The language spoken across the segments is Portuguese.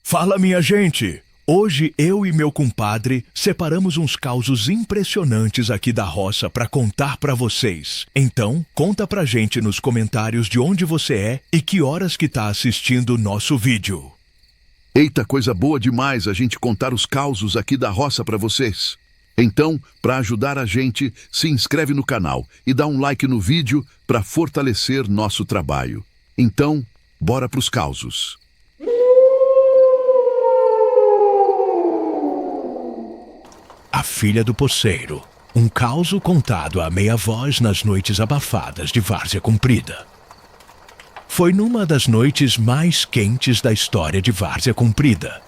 Fala, minha gente! Hoje eu e meu compadre separamos uns causos impressionantes aqui da roça para contar para vocês. Então, conta pra gente nos comentários de onde você é e que horas que tá assistindo o nosso vídeo. Eita, coisa boa demais a gente contar os causos aqui da roça para vocês. Então, para ajudar a gente, se inscreve no canal e dá um like no vídeo para fortalecer nosso trabalho. Então, bora pros causos. A Filha do Poceiro, um causo contado à meia voz nas noites abafadas de Várzea Comprida. Foi numa das noites mais quentes da história de Várzea Comprida,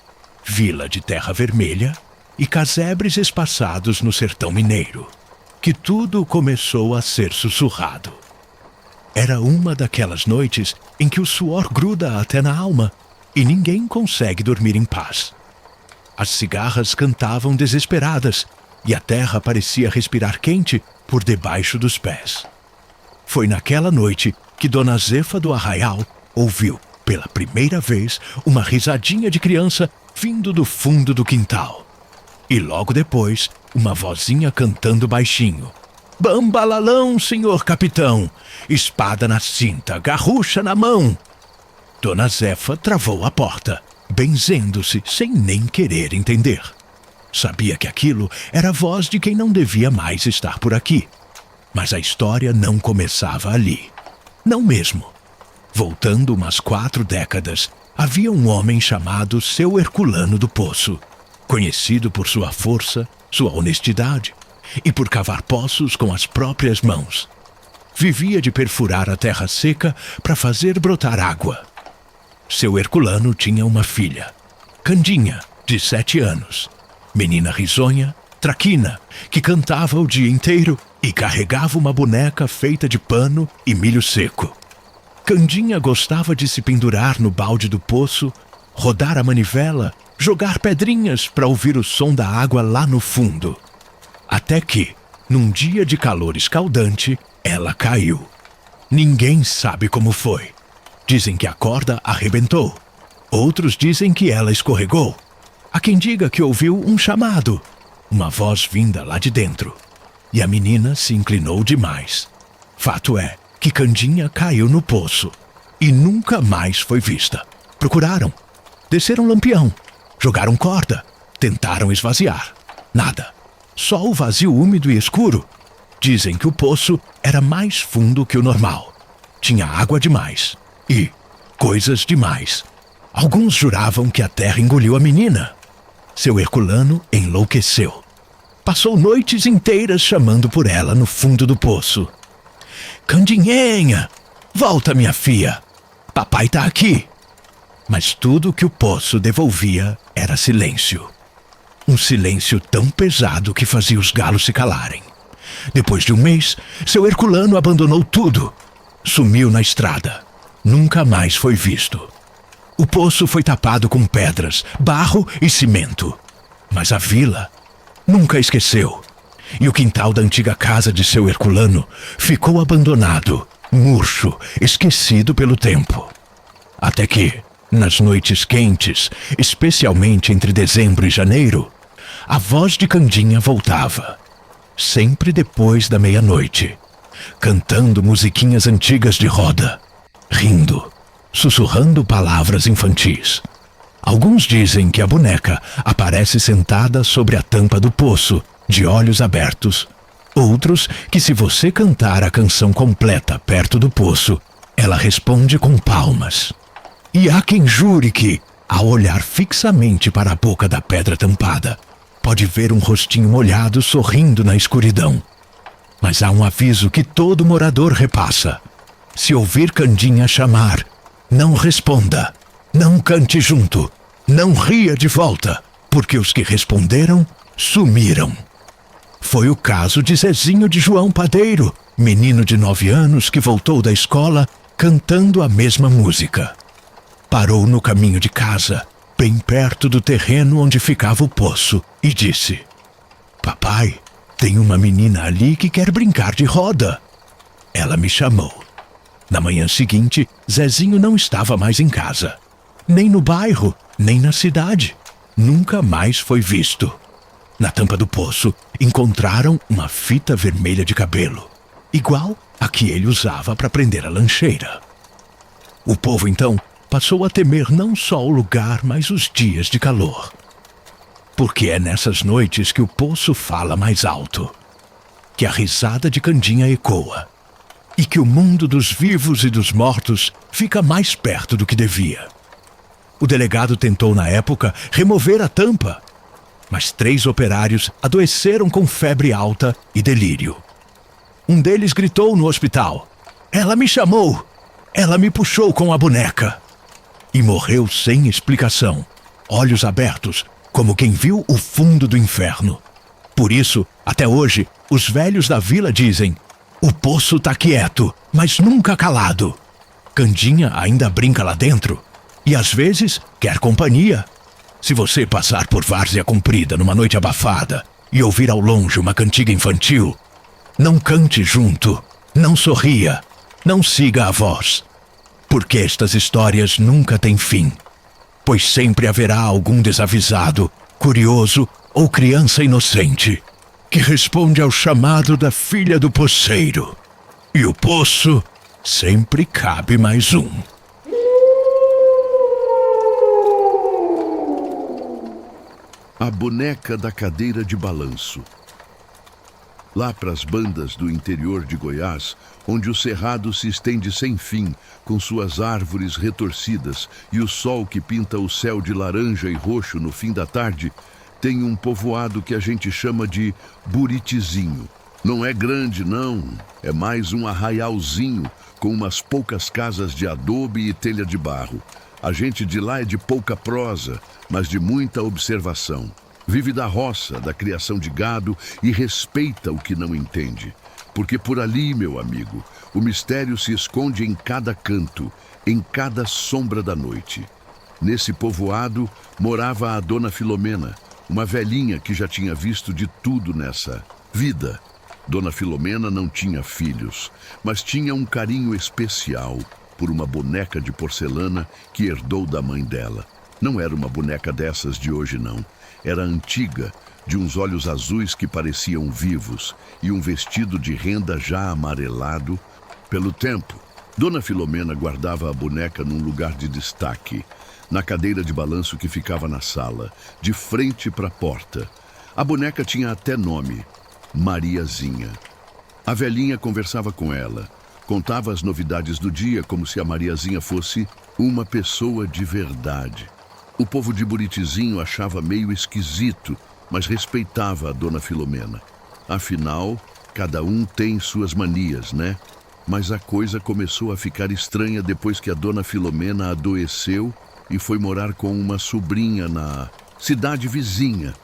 vila de terra vermelha e casebres espaçados no sertão mineiro, que tudo começou a ser sussurrado. Era uma daquelas noites em que o suor gruda até na alma e ninguém consegue dormir em paz. As cigarras cantavam desesperadas e a terra parecia respirar quente por debaixo dos pés. Foi naquela noite que Dona Zefa do Arraial ouviu, pela primeira vez, uma risadinha de criança vindo do fundo do quintal. E logo depois, uma vozinha cantando baixinho. Bambalalão, senhor capitão! Espada na cinta, garrucha na mão! Dona Zefa travou a porta, benzendo-se sem nem querer entender. Sabia que aquilo era a voz de quem não devia mais estar por aqui. Mas a história não começava ali. Não mesmo. Voltando umas 4 décadas, havia um homem chamado Seu Herculano do Poço, conhecido por sua força, sua honestidade e por cavar poços com as próprias mãos. Vivia de perfurar a terra seca para fazer brotar água. Seu Herculano tinha uma filha, Candinha, de 7 anos. Menina risonha, traquina, que cantava o dia inteiro e carregava uma boneca feita de pano e milho seco. Candinha gostava de se pendurar no balde do poço, rodar a manivela, jogar pedrinhas para ouvir o som da água lá no fundo. Até que, num dia de calor escaldante, ela caiu. Ninguém sabe como foi. Dizem que a corda arrebentou. Outros dizem que ela escorregou. Há quem diga que ouviu um chamado, uma voz vinda lá de dentro. E a menina se inclinou demais. Fato é que Candinha caiu no poço e nunca mais foi vista. Procuraram. Desceram lampião. Jogaram corda. Tentaram esvaziar. Nada. Só o vazio úmido e escuro. Dizem que o poço era mais fundo que o normal. Tinha água demais. E coisas demais. Alguns juravam que a terra engoliu a menina. Seu Herculano enlouqueceu. Passou noites inteiras chamando por ela no fundo do poço. Candinhenha, volta, minha filha. Papai tá aqui. Mas tudo que o poço devolvia era silêncio. Um silêncio tão pesado que fazia os galos se calarem. Depois de um mês, seu Herculano abandonou tudo. Sumiu na estrada. Nunca mais foi visto. O poço foi tapado com pedras, barro e cimento. Mas a vila nunca esqueceu. E o quintal da antiga casa de seu Herculano ficou abandonado, murcho, esquecido pelo tempo. Até que, nas noites quentes, especialmente entre dezembro e janeiro, a voz de Candinha voltava. Sempre depois da meia-noite, cantando musiquinhas antigas de roda. Rindo, sussurrando palavras infantis. Alguns dizem que a boneca aparece sentada sobre a tampa do poço, de olhos abertos. Outros que se você cantar a canção completa perto do poço, ela responde com palmas. E há quem jure que, ao olhar fixamente para a boca da pedra tampada, pode ver um rostinho molhado sorrindo na escuridão. Mas há um aviso que todo morador repassa. Se ouvir Candinha chamar, não responda, não cante junto, não ria de volta, porque os que responderam sumiram. Foi o caso de Zezinho de João Padeiro, menino de 9 anos que voltou da escola cantando a mesma música. Parou no caminho de casa, bem perto do terreno onde ficava o poço, e disse: Papai, tem uma menina ali que quer brincar de roda. Ela me chamou. Na manhã seguinte, Zezinho não estava mais em casa. Nem no bairro, nem na cidade. Nunca mais foi visto. Na tampa do poço, encontraram uma fita vermelha de cabelo, igual a que ele usava para prender a lancheira. O povo, então, passou a temer não só o lugar, mas os dias de calor. Porque é nessas noites que o poço fala mais alto, que a risada de Candinha ecoa, e que o mundo dos vivos e dos mortos fica mais perto do que devia. O delegado tentou, na época, remover a tampa, mas 3 operários adoeceram com febre alta e delírio. Um deles gritou no hospital: "Ela me chamou! Ela me puxou com a boneca!" E morreu sem explicação, olhos abertos, como quem viu o fundo do inferno. Por isso, até hoje, os velhos da vila dizem: "O poço tá quieto, mas nunca calado." Candinha ainda brinca lá dentro e às vezes quer companhia. Se você passar por Várzea Comprida numa noite abafada e ouvir ao longe uma cantiga infantil, não cante junto, não sorria, não siga a voz, porque estas histórias nunca têm fim, pois sempre haverá algum desavisado, curioso ou criança inocente que responde ao chamado da filha do poceiro. E o poço sempre cabe mais um. A boneca da cadeira de balanço. Lá para as bandas do interior de Goiás, onde o cerrado se estende sem fim, com suas árvores retorcidas e o sol que pinta o céu de laranja e roxo no fim da tarde, tem um povoado que a gente chama de Buritizinho. Não é grande, não. É mais um arraialzinho, com umas poucas casas de adobe e telha de barro. A gente de lá é de pouca prosa, mas de muita observação. Vive da roça, da criação de gado e respeita o que não entende. Porque por ali, meu amigo, o mistério se esconde em cada canto, em cada sombra da noite. Nesse povoado morava a Dona Filomena, uma velhinha que já tinha visto de tudo nessa vida. Dona Filomena não tinha filhos, mas tinha um carinho especial por uma boneca de porcelana que herdou da mãe dela. Não era uma boneca dessas de hoje, não. Era antiga, de uns olhos azuis que pareciam vivos e um vestido de renda já amarelado pelo tempo. Dona Filomena guardava a boneca num lugar de destaque, na cadeira de balanço que ficava na sala, de frente para a porta. A boneca tinha até nome: Mariazinha. A velhinha conversava com ela, contava as novidades do dia como se a Mariazinha fosse uma pessoa de verdade. O povo de Buritizinho achava meio esquisito, mas respeitava a Dona Filomena. Afinal, cada um tem suas manias, né? Mas a coisa começou a ficar estranha depois que a Dona Filomena adoeceu e foi morar com uma sobrinha na cidade vizinha.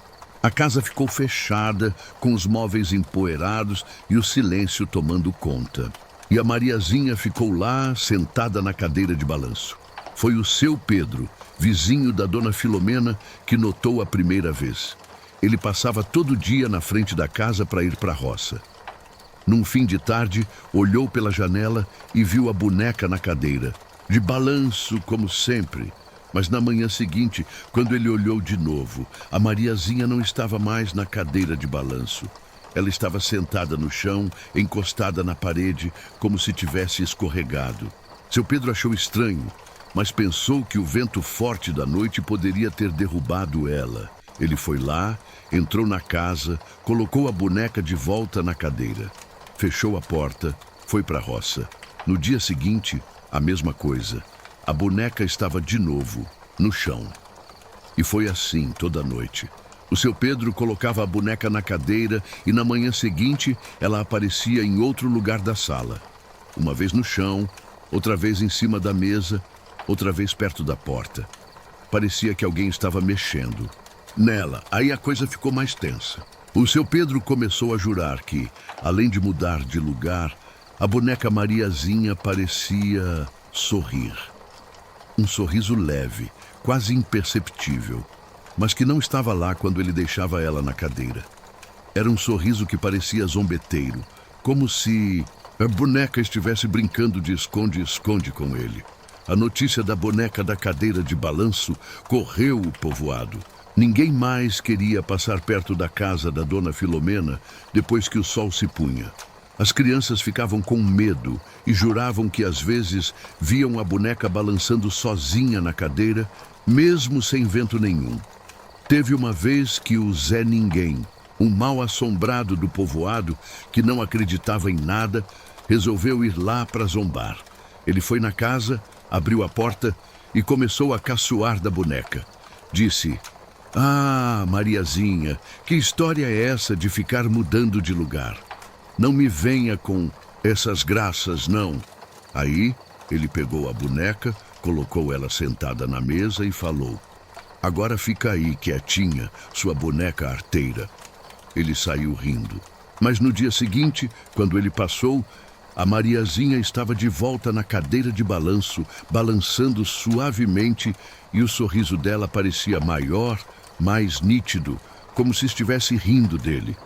A casa ficou fechada, com os móveis empoeirados e o silêncio tomando conta. E a Mariazinha ficou lá, sentada na cadeira de balanço. Foi o seu Pedro, vizinho da Dona Filomena, que notou a primeira vez. Ele passava todo dia na frente da casa para ir para a roça. Num fim de tarde, olhou pela janela e viu a boneca na cadeira, de balanço como sempre. Mas na manhã seguinte, quando ele olhou de novo, a Mariazinha não estava mais na cadeira de balanço. Ela estava sentada no chão, encostada na parede, como se tivesse escorregado. Seu Pedro achou estranho, mas pensou que o vento forte da noite poderia ter derrubado ela. Ele foi lá, entrou na casa, colocou a boneca de volta na cadeira. Fechou a porta, foi para a roça. No dia seguinte, a mesma coisa. A boneca estava de novo no chão. E foi assim toda a noite. O seu Pedro colocava a boneca na cadeira e na manhã seguinte ela aparecia em outro lugar da sala. Uma vez no chão, outra vez em cima da mesa, outra vez perto da porta. Parecia que alguém estava mexendo nela. Aí a coisa ficou mais tensa. O seu Pedro começou a jurar que, além de mudar de lugar, a boneca Mariazinha parecia sorrir. Um sorriso leve, quase imperceptível, mas que não estava lá quando ele deixava ela na cadeira. Era um sorriso que parecia zombeteiro, como se a boneca estivesse brincando de esconde-esconde com ele. a notícia da boneca da cadeira de balanço correu o povoado. Ninguém mais queria passar perto da casa da dona Filomena depois que o sol se punha. As crianças ficavam com medo e juravam que às vezes viam a boneca balançando sozinha na cadeira, mesmo sem vento nenhum. Teve uma vez que o Zé Ninguém, um mal-assombrado do povoado que não acreditava em nada, resolveu ir lá para zombar. Ele foi na casa, abriu a porta e começou a caçoar da boneca. Disse: "Ah, Mariazinha, que história é essa de ficar mudando de lugar? Não me venha com essas graças, não." Aí ele pegou a boneca, colocou ela sentada na mesa e falou: "Agora fica aí quietinha, sua boneca arteira." Ele saiu rindo. Mas no dia seguinte, quando ele passou, a Mariazinha estava de volta na cadeira de balanço, balançando suavemente, e o sorriso dela parecia maior, mais nítido, como se estivesse rindo dele.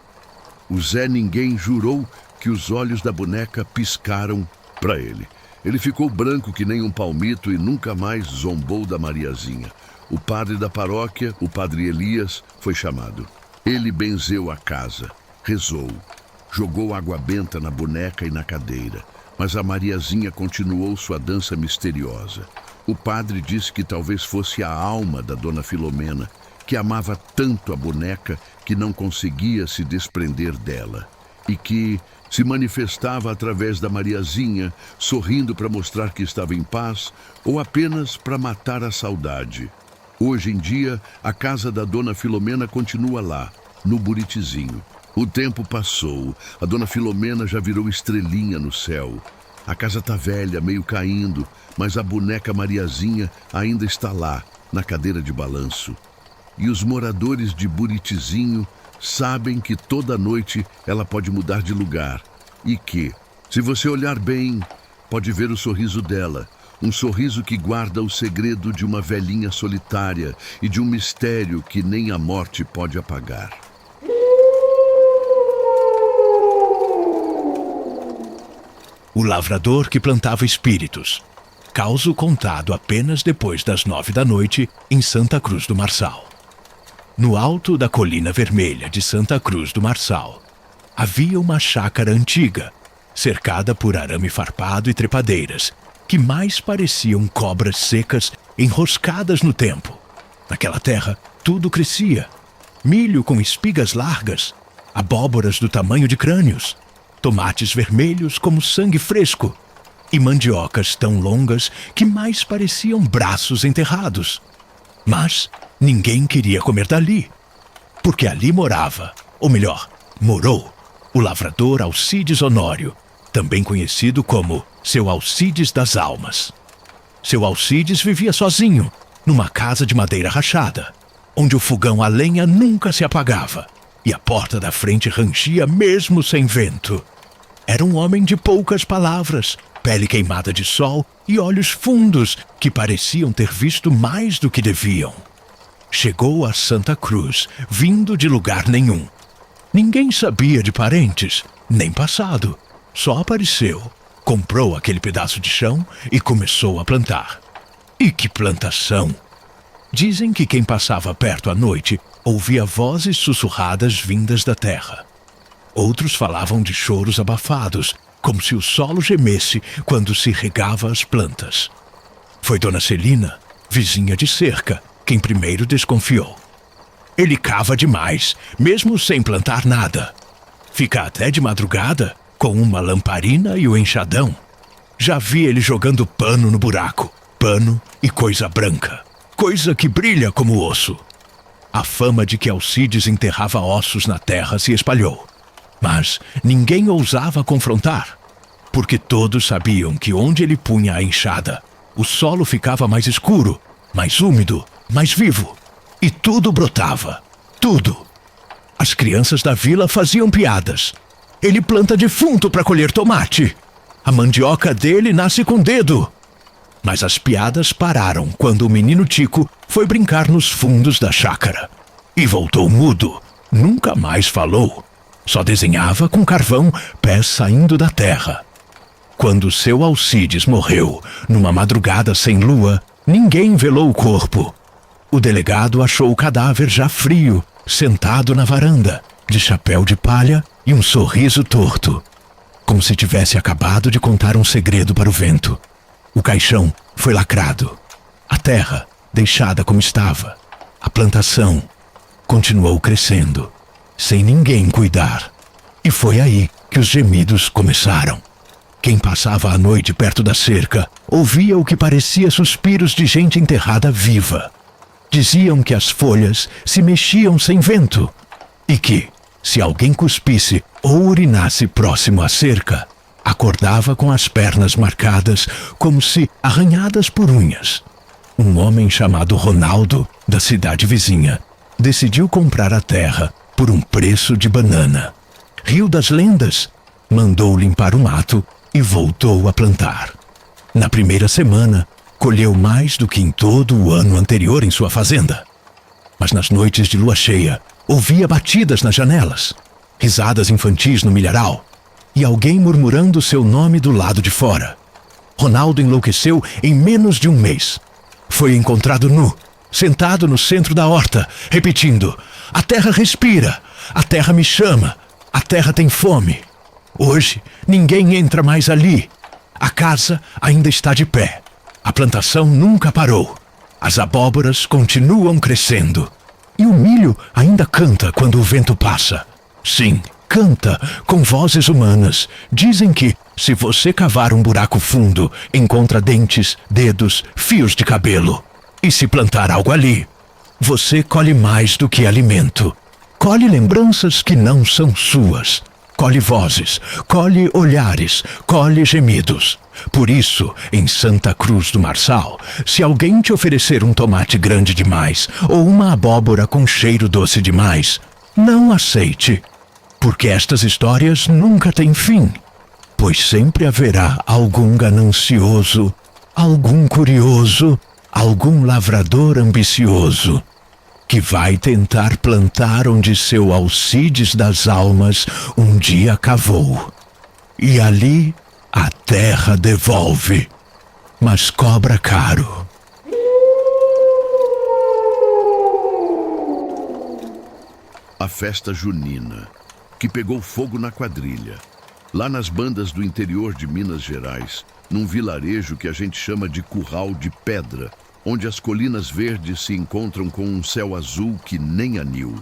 O Zé Ninguém jurou que os olhos da boneca piscaram para ele. Ele ficou branco que nem um palmito e nunca mais zombou da Mariazinha. O padre da paróquia, o padre Elias, foi chamado. Ele benzeu a casa, rezou, jogou água benta na boneca e na cadeira, mas a Mariazinha continuou sua dança misteriosa. O padre disse que talvez fosse a alma da dona Filomena, que amava tanto a boneca que não conseguia se desprender dela, e que se manifestava através da Mariazinha, sorrindo para mostrar que estava em paz ou apenas para matar a saudade. Hoje em dia, a casa da dona Filomena continua lá, no Buritizinho. O tempo passou, a dona Filomena já virou estrelinha no céu. A casa tá velha, meio caindo, mas a boneca Mariazinha ainda está lá, na cadeira de balanço. E os moradores de Buritizinho sabem que toda noite ela pode mudar de lugar. E que, se você olhar bem, pode ver o sorriso dela. Um sorriso que guarda o segredo de uma velhinha solitária e de um mistério que nem a morte pode apagar. O lavrador que plantava espíritos. Causo contado apenas depois das 9 da noite em Santa Cruz do Marçal. No alto da Colina Vermelha de Santa Cruz do Marçal, havia uma chácara antiga, cercada por arame farpado e trepadeiras, que mais pareciam cobras secas enroscadas no tempo. Naquela terra, tudo crescia. Milho com espigas largas, abóboras do tamanho de crânios, tomates vermelhos como sangue fresco e mandiocas tão longas que mais pareciam braços enterrados. Mas ninguém queria comer dali, porque ali morava, ou melhor, morou, o lavrador Alcides Honório, também conhecido como Seu Alcides das Almas. Seu Alcides vivia sozinho, numa casa de madeira rachada, onde o fogão a lenha nunca se apagava e a porta da frente rangia mesmo sem vento. Era um homem de poucas palavras, pele queimada de sol e olhos fundos que pareciam ter visto mais do que deviam. Chegou a Santa Cruz, vindo de lugar nenhum. Ninguém sabia de parentes, nem passado. Só apareceu, comprou aquele pedaço de chão e começou a plantar. E que plantação! Dizem que quem passava perto à noite ouvia vozes sussurradas vindas da terra. Outros falavam de choros abafados, como se o solo gemesse quando se regava as plantas. Foi Dona Celina, vizinha de cerca, quem primeiro desconfiou. Ele cava demais, mesmo sem plantar nada. Fica até de madrugada, com uma lamparina e o enxadão. Já vi ele jogando pano no buraco, pano e coisa branca, coisa que brilha como osso. A fama de que Alcides enterrava ossos na terra se espalhou. Mas ninguém ousava confrontar, porque todos sabiam que onde ele punha a enxada, o solo ficava mais escuro, mais úmido, mais vivo. E tudo brotava. Tudo. As crianças da vila faziam piadas. Ele planta defunto para colher tomate. A mandioca dele nasce com dedo. Mas as piadas pararam quando o menino Tico foi brincar nos fundos da chácara. E voltou mudo. Nunca mais falou. Só desenhava com carvão pés saindo da terra. Quando seu Alcides morreu, numa madrugada sem lua, ninguém velou o corpo. O delegado achou o cadáver já frio, sentado na varanda, de chapéu de palha e um sorriso torto, como se tivesse acabado de contar um segredo para o vento. O caixão foi lacrado. A terra, deixada como estava. A plantação continuou crescendo, sem ninguém cuidar. E foi aí que os gemidos começaram. Quem passava a noite perto da cerca ouvia o que parecia suspiros de gente enterrada viva. Diziam que as folhas se mexiam sem vento e que, se alguém cuspisse ou urinasse próximo à cerca, acordava com as pernas marcadas como se arranhadas por unhas. Um homem chamado Ronaldo, da cidade vizinha, decidiu comprar a terra por um preço de banana. Riu das lendas, mandou limpar o mato e voltou a plantar. Na primeira semana, colheu mais do que em todo o ano anterior em sua fazenda. Mas nas noites de lua cheia, ouvia batidas nas janelas, risadas infantis no milharal e alguém murmurando seu nome do lado de fora. Ronaldo enlouqueceu em menos de um mês. Foi encontrado nu, sentado no centro da horta, repetindo: "A terra respira, a terra me chama, a terra tem fome." Hoje, ninguém entra mais ali. A casa ainda está de pé. A plantação nunca parou. As abóboras continuam crescendo. E o milho ainda canta quando o vento passa. Sim, canta com vozes humanas. Dizem que, se você cavar um buraco fundo, encontra dentes, dedos, fios de cabelo. E se plantar algo ali, você colhe mais do que alimento. Colhe lembranças que não são suas. Colhe vozes, colhe olhares, colhe gemidos. Por isso, em Santa Cruz do Marçal, se alguém te oferecer um tomate grande demais ou uma abóbora com cheiro doce demais, não aceite, porque estas histórias nunca têm fim, pois sempre haverá algum ganancioso, algum curioso, algum lavrador ambicioso que vai tentar plantar onde seu Alcides das almas um dia cavou. E ali a terra devolve, mas cobra caro. A festa junina, que pegou fogo na quadrilha. Lá nas bandas do interior de Minas Gerais, num vilarejo que a gente chama de Curral de Pedra, onde as colinas verdes se encontram com um céu azul que nem anil,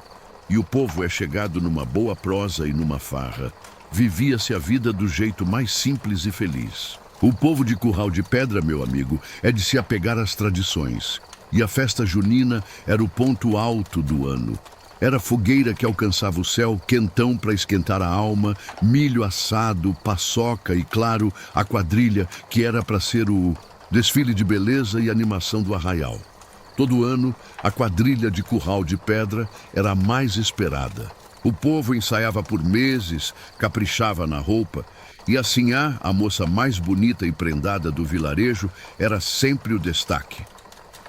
e o povo é chegado numa boa prosa e numa farra, vivia-se a vida do jeito mais simples e feliz. O povo de Curral de Pedra, meu amigo, é de se apegar às tradições, e a festa junina era o ponto alto do ano. Era fogueira que alcançava o céu, quentão para esquentar a alma, milho assado, paçoca e, claro, a quadrilha, que era para ser o desfile de beleza e animação do arraial. Todo ano, a quadrilha de Curral de Pedra era a mais esperada. O povo ensaiava por meses, caprichava na roupa, e a Sinhá, a moça mais bonita e prendada do vilarejo, era sempre o destaque.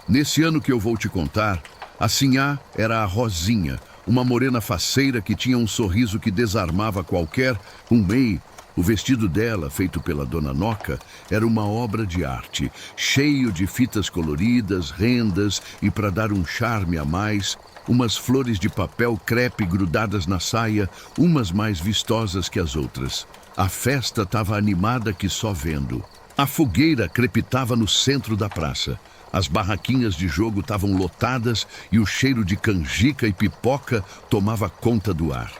Nesse ano que eu vou te contar, a Sinhá era a Rosinha, uma morena faceira que tinha um sorriso que desarmava qualquer meio. O vestido dela, feito pela dona Noca, era uma obra de arte, cheio de fitas coloridas, rendas e, para dar um charme a mais, umas flores de papel crepe grudadas na saia, umas mais vistosas que as outras. A festa estava animada que só vendo. A fogueira crepitava no centro da praça. As barraquinhas de jogo estavam lotadas e o cheiro de canjica e pipoca tomava conta do ar.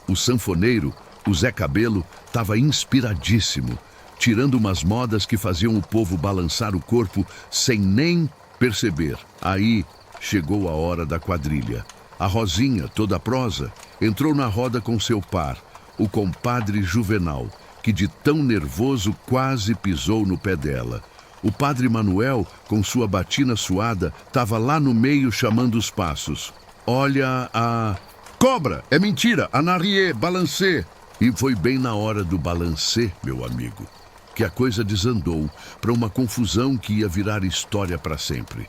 O sanfoneiro, o Zé Cabelo, estava inspiradíssimo, tirando umas modas que faziam o povo balançar o corpo sem nem perceber. Aí chegou a hora da quadrilha. A Rosinha, toda prosa, entrou na roda com seu par, o compadre Juvenal, que de tão nervoso quase pisou no pé dela. O padre Manuel, com sua batina suada, estava lá no meio chamando os passos. "Olha a... cobra! É mentira! Anarrié, balancê!" E foi bem na hora do balancê, meu amigo, que a coisa desandou para uma confusão que ia virar história para sempre.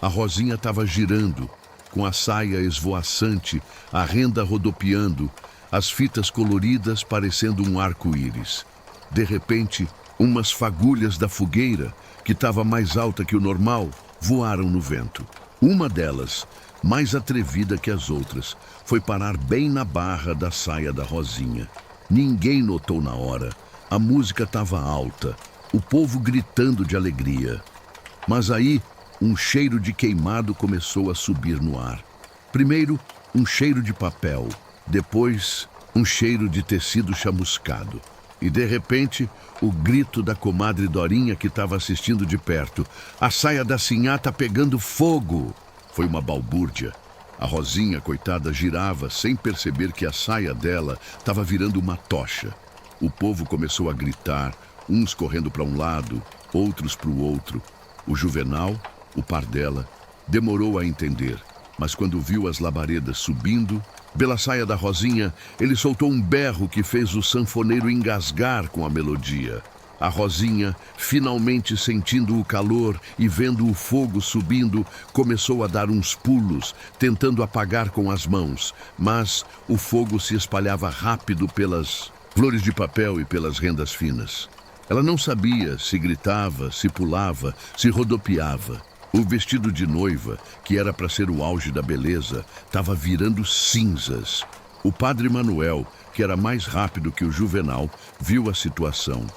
A Rosinha estava girando, com a saia esvoaçante, a renda rodopiando, as fitas coloridas parecendo um arco-íris. De repente, Umas fagulhas da fogueira, que estava mais alta que o normal, voaram no vento. Uma delas, mais atrevida que as outras, foi parar bem na barra da saia da Rosinha. Ninguém notou na hora. A música estava alta, o povo gritando de alegria. Mas aí, um cheiro de queimado começou a subir no ar. Primeiro, um cheiro de papel, depois, um cheiro de tecido chamuscado. E, de repente, o grito da comadre Dorinha, que estava assistindo de perto. A saia da Sinhá tá pegando fogo! Foi uma balbúrdia. A Rosinha, coitada, girava sem perceber que a saia dela estava virando uma tocha. O povo começou a gritar, uns correndo para um lado, outros para o outro. O Juvenal, o par dela, demorou a entender, mas quando viu as labaredas subindo, pela saia da Rosinha, ele soltou um berro que fez o sanfoneiro engasgar com a melodia. A Rosinha, finalmente sentindo o calor e vendo o fogo subindo, começou a dar uns pulos, tentando apagar com as mãos, mas o fogo se espalhava rápido pelas flores de papel e pelas rendas finas. Ela não sabia se gritava, se pulava, se rodopiava. O vestido de noiva, que era para ser o auge da beleza, estava virando cinzas. O padre Manuel, que era mais rápido que o Juvenal, viu a situação.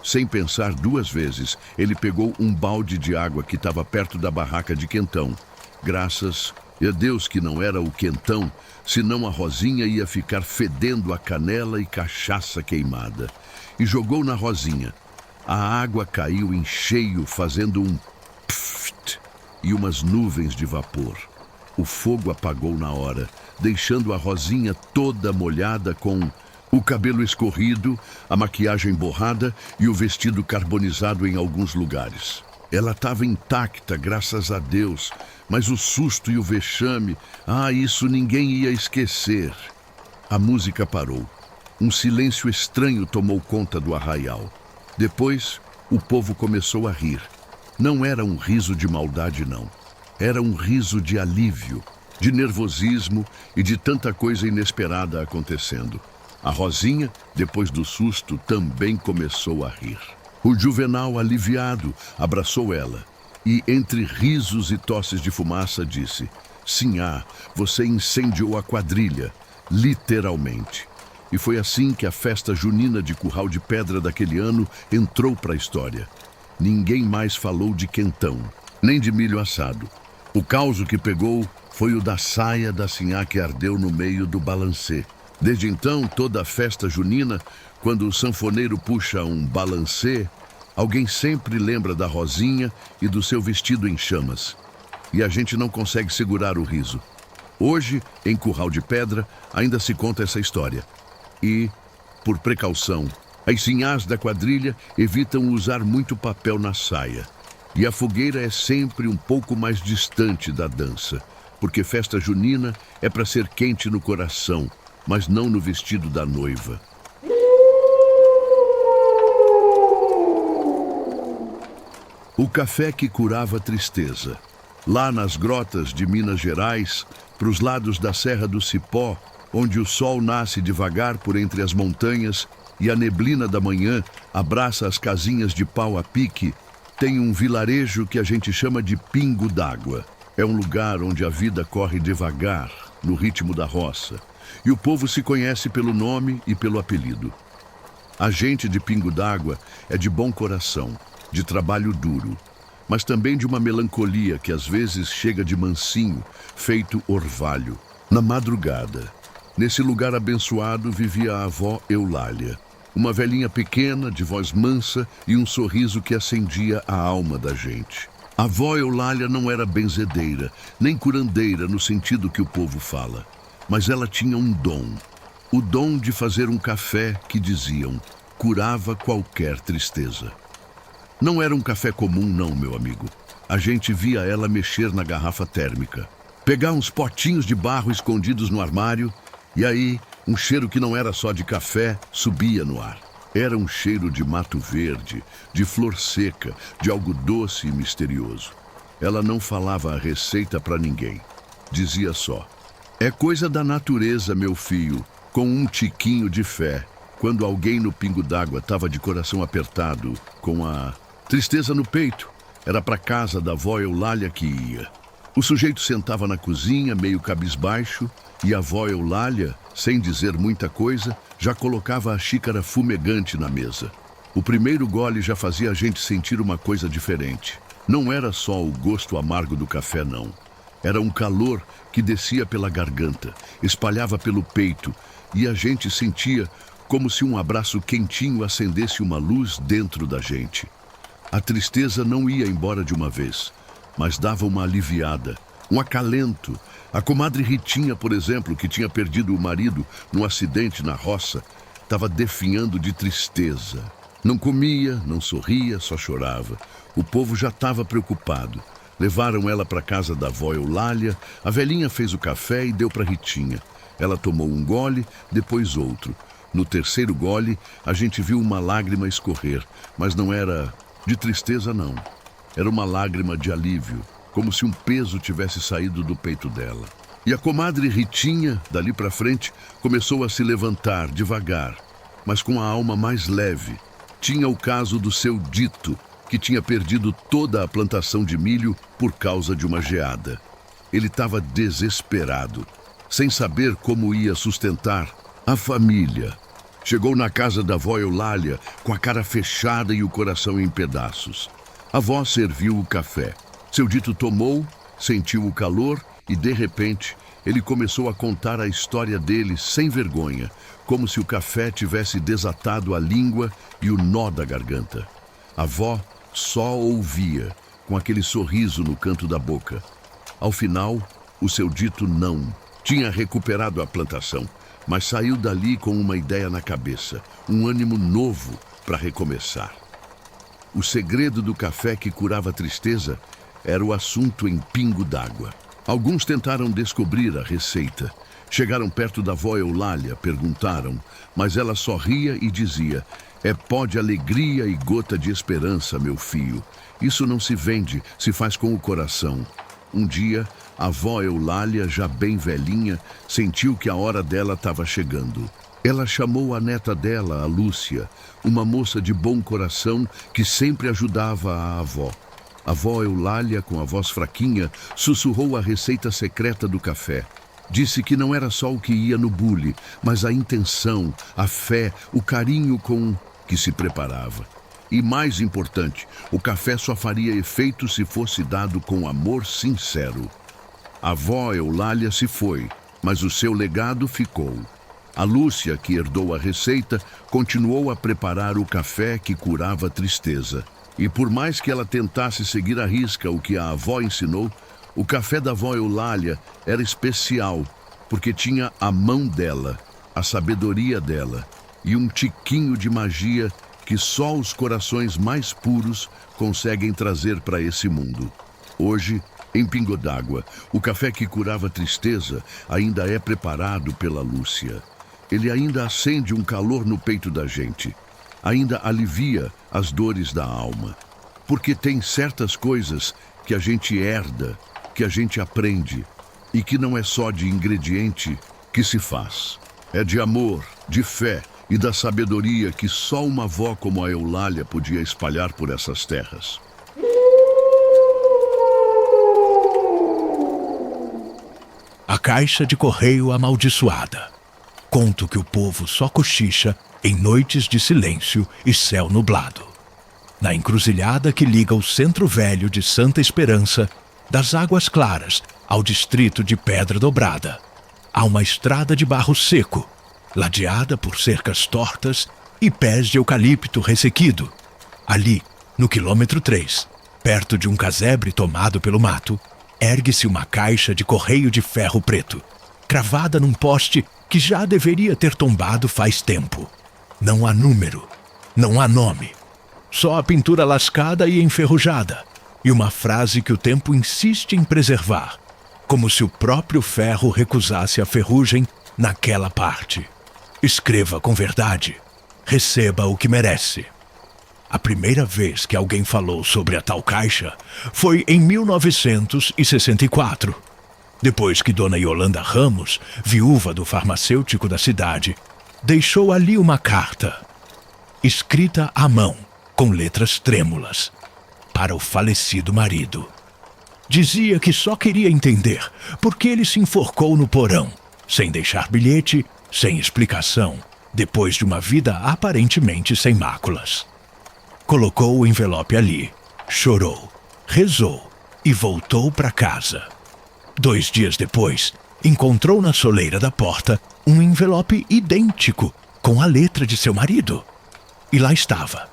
Sem pensar duas vezes, ele pegou um balde de água que estava perto da barraca de Quentão. Graças a Deus que não era o Quentão, senão a Rosinha ia ficar fedendo a canela e cachaça queimada. E jogou na Rosinha. A água caiu em cheio, fazendo um pft e umas nuvens de vapor. O fogo apagou na hora, deixando a Rosinha toda molhada com o cabelo escorrido, a maquiagem borrada e o vestido carbonizado em alguns lugares. Ela estava intacta, graças a Deus, mas o susto e o vexame, isso ninguém ia esquecer. A música parou. Um silêncio estranho tomou conta do arraial. Depois, o povo começou a rir. Não era um riso de maldade, não. Era um riso de alívio, de nervosismo e de tanta coisa inesperada acontecendo. A Rosinha, depois do susto, também começou a rir. O Juvenal, aliviado, abraçou ela e, entre risos e tosses de fumaça, disse: Sinhá, você incendiou a quadrilha, literalmente. E foi assim que a festa junina de Curral de Pedra daquele ano entrou para a história. Ninguém mais falou de Quentão, nem de milho assado. O caos que pegou foi o da saia da Sinhá que ardeu no meio do balancê. Desde então, toda a festa junina, quando o sanfoneiro puxa um balancê, alguém sempre lembra da Rosinha e do seu vestido em chamas. E a gente não consegue segurar o riso. Hoje, em Curral de Pedra, ainda se conta essa história. E, por precaução, as sinhás da quadrilha evitam usar muito papel na saia. E a fogueira é sempre um pouco mais distante da dança, porque festa junina é para ser quente no coração, mas não no vestido da noiva. O café que curava a tristeza. Lá nas grotas de Minas Gerais, para os lados da Serra do Cipó, onde o sol nasce devagar por entre as montanhas e a neblina da manhã abraça as casinhas de pau a pique, tem um vilarejo que a gente chama de Pingo d'Água. É um lugar onde a vida corre devagar, no ritmo da roça, e o povo se conhece pelo nome e pelo apelido. A gente de Pingo d'Água é de bom coração, de trabalho duro, mas também de uma melancolia que às vezes chega de mansinho, feito orvalho. Na madrugada, nesse lugar abençoado, vivia a avó Eulália, uma velhinha pequena, de voz mansa e um sorriso que acendia a alma da gente. A avó Eulália não era benzedeira, nem curandeira no sentido que o povo fala, mas ela tinha um dom, o dom de fazer um café que, diziam, curava qualquer tristeza. Não era um café comum, não, meu amigo. A gente via ela mexer na garrafa térmica, pegar uns potinhos de barro escondidos no armário, e aí um cheiro que não era só de café subia no ar. Era um cheiro de mato verde, de flor seca, de algo doce e misterioso. Ela não falava a receita para ninguém. Dizia só: é coisa da natureza, meu filho, com um tiquinho de fé. quando alguém no Pingo d'Água estava de coração apertado, com a tristeza no peito. Era para casa da avó Eulália que ia. O sujeito sentava na cozinha, meio cabisbaixo, e a avó Eulália, sem dizer muita coisa, já colocava a xícara fumegante na mesa. O primeiro gole já fazia a gente sentir uma coisa diferente. Não era só o gosto amargo do café, não. Era um calor que descia pela garganta, espalhava pelo peito, e a gente sentia como se um abraço quentinho acendesse uma luz dentro da gente. A tristeza não ia embora de uma vez, mas dava uma aliviada, um acalento. A comadre Ritinha, por exemplo, que tinha perdido o marido num acidente na roça, estava definhando de tristeza. Não comia, não sorria, só chorava. O povo já estava preocupado. Levaram ela para casa da avó Eulália, a velhinha fez o café e deu para Ritinha. Ela tomou um gole, depois outro. No terceiro gole, a gente viu uma lágrima escorrer, mas não era de tristeza, não. Era uma lágrima de alívio, como se um peso tivesse saído do peito dela. E a comadre Ritinha, dali para frente, começou a se levantar devagar, mas com a alma mais leve. Tinha o caso do seu Dito, que tinha perdido toda a plantação de milho por causa de uma geada. Ele estava desesperado, sem saber como ia sustentar a família. Chegou na casa da avó Eulália com a cara fechada e o coração em pedaços. A avó serviu o café. Seu Dito tomou, sentiu o calor e, de repente, ele começou a contar a história dele sem vergonha, como se o café tivesse desatado a língua e o nó da garganta. A avó só ouvia, com aquele sorriso no canto da boca. Ao final, o seu Dito não tinha recuperado a plantação, mas saiu dali com uma ideia na cabeça, um ânimo novo para recomeçar. O segredo do café que curava a tristeza era o assunto em Pingo d'Água. Alguns tentaram descobrir a receita. Chegaram perto da avó Eulália, perguntaram, mas ela só ria e dizia: "É pó de alegria e gota de esperança, meu filho. Isso não se vende, se faz com o coração." Um dia, a avó Eulália, já bem velhinha, sentiu que a hora dela estava chegando. Ela chamou a neta dela, a Lúcia, uma moça de bom coração que sempre ajudava a avó. A avó Eulália, com a voz fraquinha, sussurrou a receita secreta do café. Disse que não era só o que ia no bule, mas a intenção, a fé, o carinho com que se preparava. E mais importante, o café só faria efeito se fosse dado com amor sincero. A avó Eulália se foi, mas o seu legado ficou. A Lúcia, que herdou a receita, continuou a preparar o café que curava a tristeza. E por mais que ela tentasse seguir à risca o que a avó ensinou, o café da avó Eulália era especial, porque tinha a mão dela, a sabedoria dela e um tiquinho de magia que só os corações mais puros conseguem trazer para esse mundo. Hoje, em Pingo d'Água, o café que curava a tristeza ainda é preparado pela Lúcia. Ele ainda acende um calor no peito da gente, ainda alivia as dores da alma. Porque tem certas coisas que a gente herda, que a gente aprende, e que não é só de ingrediente que se faz. É de amor, de fé e da sabedoria que só uma avó como a Eulália podia espalhar por essas terras. A caixa de correio amaldiçoada. Conto que o povo só cochicha em noites de silêncio e céu nublado. Na encruzilhada que liga o centro velho de Santa Esperança, das Águas Claras ao distrito de Pedra Dobrada, há uma estrada de barro seco, ladeada por cercas tortas e pés de eucalipto ressequido. Ali, no quilômetro 3, perto de um casebre tomado pelo mato, ergue-se uma caixa de correio de ferro preto, cravada num poste que já deveria ter tombado faz tempo. Não há número, não há nome, só a pintura lascada e enferrujada, e uma frase que o tempo insiste em preservar, como se o próprio ferro recusasse a ferrugem naquela parte. Escreva com verdade, receba o que merece. A primeira vez que alguém falou sobre a tal caixa foi em 1964, depois que Dona Yolanda Ramos, viúva do farmacêutico da cidade, deixou ali uma carta, escrita à mão, com letras trêmulas, para o falecido marido. Dizia que só queria entender por que ele se enforcou no porão, sem deixar bilhete, sem explicação, depois de uma vida aparentemente sem máculas. Colocou o envelope ali, chorou, rezou e voltou para casa. 2 dias depois, encontrou na soleira da porta um envelope idêntico com a letra de seu marido. E lá estava,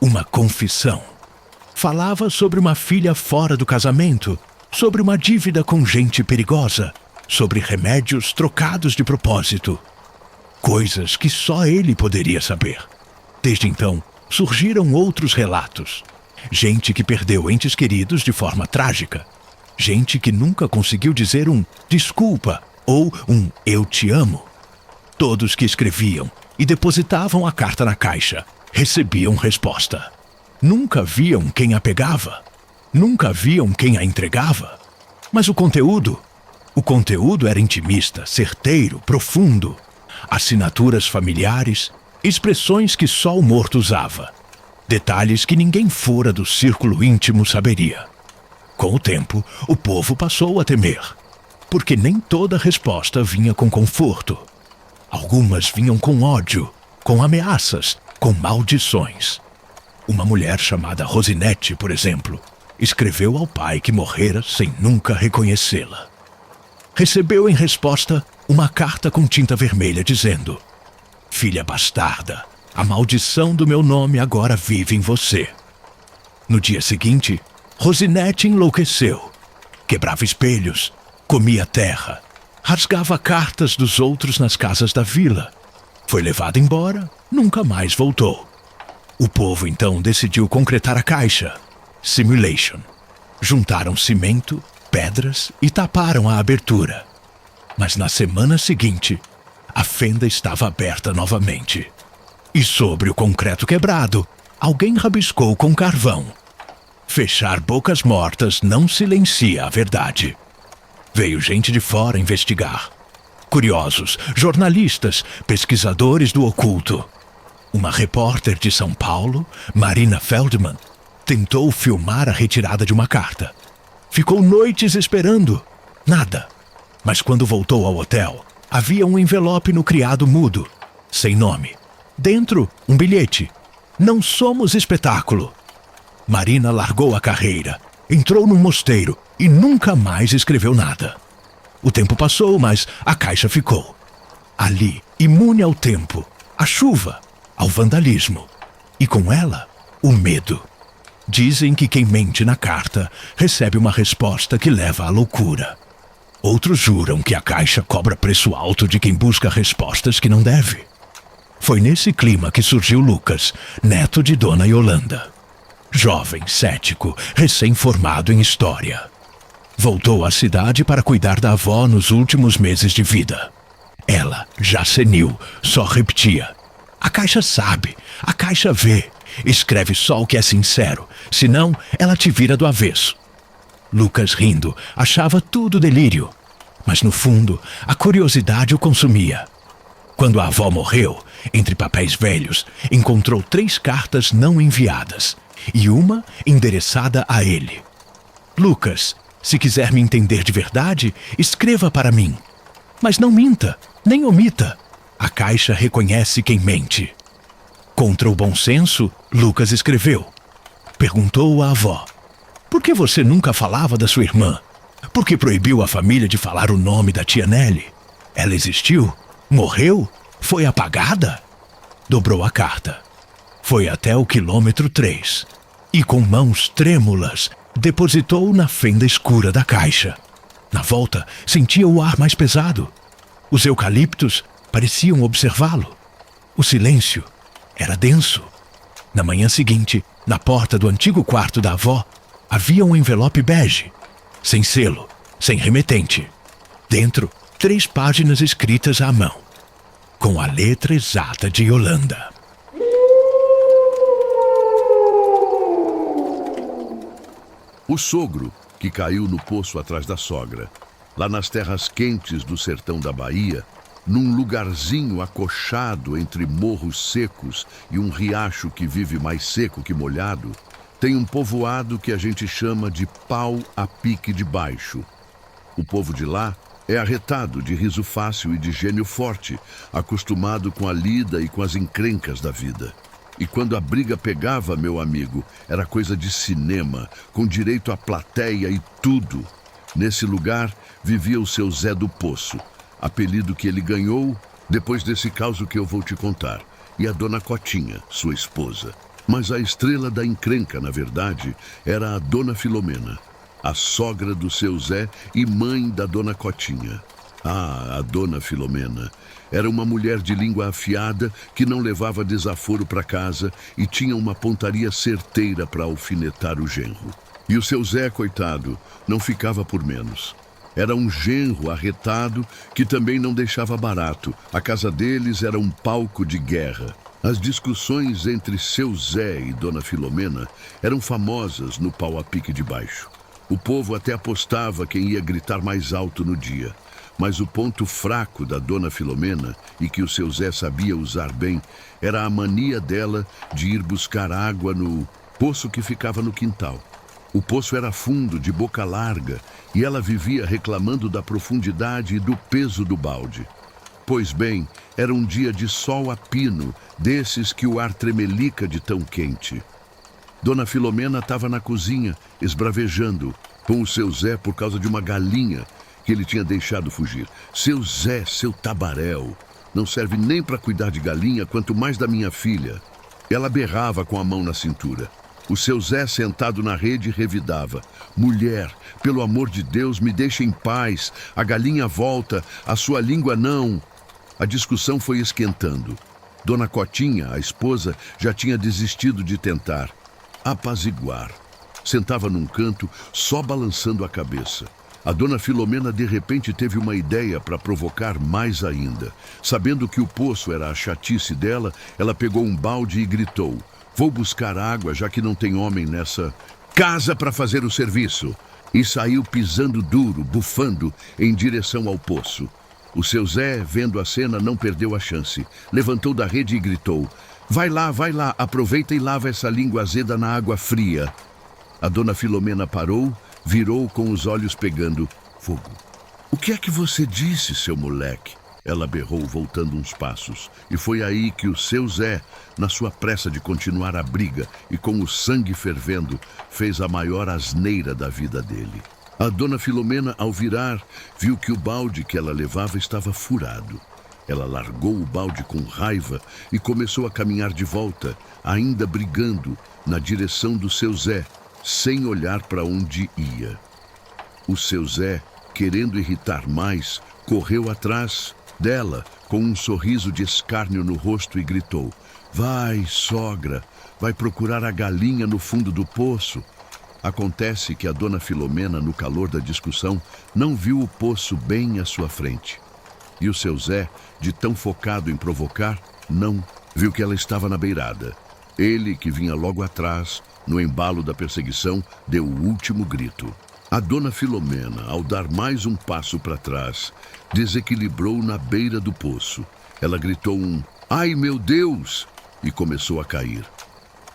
uma confissão. Falava sobre uma filha fora do casamento, sobre uma dívida com gente perigosa, sobre remédios trocados de propósito. Coisas que só ele poderia saber. Desde então, surgiram outros relatos. Gente que perdeu entes queridos de forma trágica. Gente que nunca conseguiu dizer um desculpa ou um eu te amo. Todos que escreviam e depositavam a carta na caixa recebiam resposta. Nunca viam quem a pegava. Nunca viam quem a entregava. Mas o conteúdo era intimista, certeiro, profundo. Assinaturas familiares, expressões que só o morto usava. Detalhes que ninguém fora do círculo íntimo saberia. Com o tempo, o povo passou a temer, porque nem toda resposta vinha com conforto. Algumas vinham com ódio, com ameaças, com maldições. Uma mulher chamada Rosinete, por exemplo, escreveu ao pai que morrera sem nunca reconhecê-la. Recebeu em resposta uma carta com tinta vermelha dizendo: filha bastarda, a maldição do meu nome agora vive em você. No dia seguinte, Rosinete enlouqueceu. Quebrava espelhos, comia terra, rasgava cartas dos outros nas casas da vila. Foi levada embora, nunca mais voltou. O povo então decidiu concretar a caixa. Simulation. Juntaram cimento, pedras e taparam a abertura. Mas na semana seguinte, a fenda estava aberta novamente. E sobre o concreto quebrado, alguém rabiscou com carvão: fechar bocas mortas não silencia a verdade. Veio gente de fora investigar. Curiosos, jornalistas, pesquisadores do oculto. Uma repórter de São Paulo, Marina Feldman, tentou filmar a retirada de uma carta. Ficou noites esperando. Nada. Mas quando voltou ao hotel, havia um envelope no criado mudo, sem nome. Dentro, um bilhete: não somos espetáculo. Marina largou a carreira, entrou num mosteiro e nunca mais escreveu nada. O tempo passou, mas a caixa ficou. Ali, imune ao tempo, à chuva, ao vandalismo. E com ela, o medo. Dizem que quem mente na carta recebe uma resposta que leva à loucura. Outros juram que a caixa cobra preço alto de quem busca respostas que não deve. Foi nesse clima que surgiu Lucas, neto de Dona Yolanda. Jovem, cético, recém-formado em história. Voltou à cidade para cuidar da avó nos últimos meses de vida. Ela, já senil, só repetia: a caixa sabe, a caixa vê. Escreve só o que é sincero, senão ela te vira do avesso. Lucas, rindo, achava tudo delírio. Mas no fundo, a curiosidade o consumia. Quando a avó morreu, entre papéis velhos, encontrou 3 cartas não enviadas e uma endereçada a ele. Lucas, se quiser me entender de verdade, escreva para mim. Mas não minta, nem omita. A caixa reconhece quem mente. Contra o bom senso, Lucas escreveu. Perguntou à avó: por que você nunca falava da sua irmã? Por que proibiu a família de falar o nome da tia Nelly? Ela existiu? Morreu? Foi apagada? Dobrou a carta. Foi até o quilômetro 3 e, com mãos trêmulas, depositou na fenda escura da caixa. Na volta, sentia o ar mais pesado. Os eucaliptos pareciam observá-lo. O silêncio era denso. Na manhã seguinte, na porta do antigo quarto da avó, havia um envelope bege, sem selo, sem remetente. Dentro, 3 páginas escritas à mão, com a letra exata de Yolanda. O sogro, que caiu no poço atrás da sogra, lá nas terras quentes do sertão da Bahia, num lugarzinho acochado entre morros secos e um riacho que vive mais seco que molhado, tem um povoado que a gente chama de Pau a Pique de Baixo. O povo de lá é arretado, de riso fácil e de gênio forte, acostumado com a lida e com as encrencas da vida. E quando a briga pegava, meu amigo, era coisa de cinema, com direito à plateia e tudo. Nesse lugar vivia o seu Zé do Poço, apelido que ele ganhou depois desse caso que eu vou te contar, e a dona Cotinha, sua esposa. Mas a estrela da encrenca, na verdade, era a dona Filomena, a sogra do seu Zé e mãe da dona Cotinha. Ah, a dona Filomena era uma mulher de língua afiada que não levava desaforo para casa e tinha uma pontaria certeira para alfinetar o genro. E o seu Zé, coitado, não ficava por menos. Era um genro arretado que também não deixava barato. A casa deles era um palco de guerra. As discussões entre seu Zé e dona Filomena eram famosas no Pau a Pique de Baixo. O povo até apostava quem ia gritar mais alto no dia. Mas o ponto fraco da dona Filomena, e que o seu Zé sabia usar bem, era a mania dela de ir buscar água no poço que ficava no quintal. O poço era fundo, de boca larga, e ela vivia reclamando da profundidade e do peso do balde. Pois bem, era um dia de sol a pino, desses que o ar tremelica de tão quente. Dona Filomena estava na cozinha, esbravejando com o seu Zé por causa de uma galinha que ele tinha deixado fugir. Seu Zé, seu tabaréu, não serve nem para cuidar de galinha, quanto mais da minha filha. Ela berrava com a mão na cintura. O seu Zé, sentado na rede, revidava: mulher, pelo amor de Deus, me deixe em paz. A galinha volta, a sua língua não. A discussão foi esquentando. Dona Cotinha, a esposa, já tinha desistido de tentar apaziguar. Sentava num canto, só balançando a cabeça. A dona Filomena de repente teve uma ideia para provocar mais ainda. Sabendo que o poço era a chatice dela, ela pegou um balde e gritou: vou buscar água, já que não tem homem nessa casa para fazer o serviço. E saiu pisando duro, bufando, em direção ao poço. O seu Zé, vendo a cena, não perdeu a chance. Levantou da rede e gritou: vai lá, aproveita e lava essa língua azeda na água fria. A dona Filomena parou, virou com os olhos pegando fogo. O que é que você disse, seu moleque? Ela berrou, voltando uns passos. E foi aí que o seu Zé, na sua pressa de continuar a briga e com o sangue fervendo, fez a maior asneira da vida dele. A dona Filomena, ao virar, viu que o balde que ela levava estava furado. Ela largou o balde com raiva e começou a caminhar de volta, ainda brigando, na direção do seu Zé, sem olhar para onde ia. O seu Zé, querendo irritar mais, correu atrás dela com um sorriso de escárnio no rosto e gritou: vai, sogra, vai procurar a galinha no fundo do poço. Acontece que a dona Filomena, no calor da discussão, não viu o poço bem à sua frente. E o seu Zé, de tão focado em provocar, não viu que ela estava na beirada. Ele, que vinha logo atrás, no embalo da perseguição, deu o último grito. A dona Filomena, ao dar mais um passo para trás, desequilibrou na beira do poço. Ela gritou um "ai, meu Deus!" e começou a cair.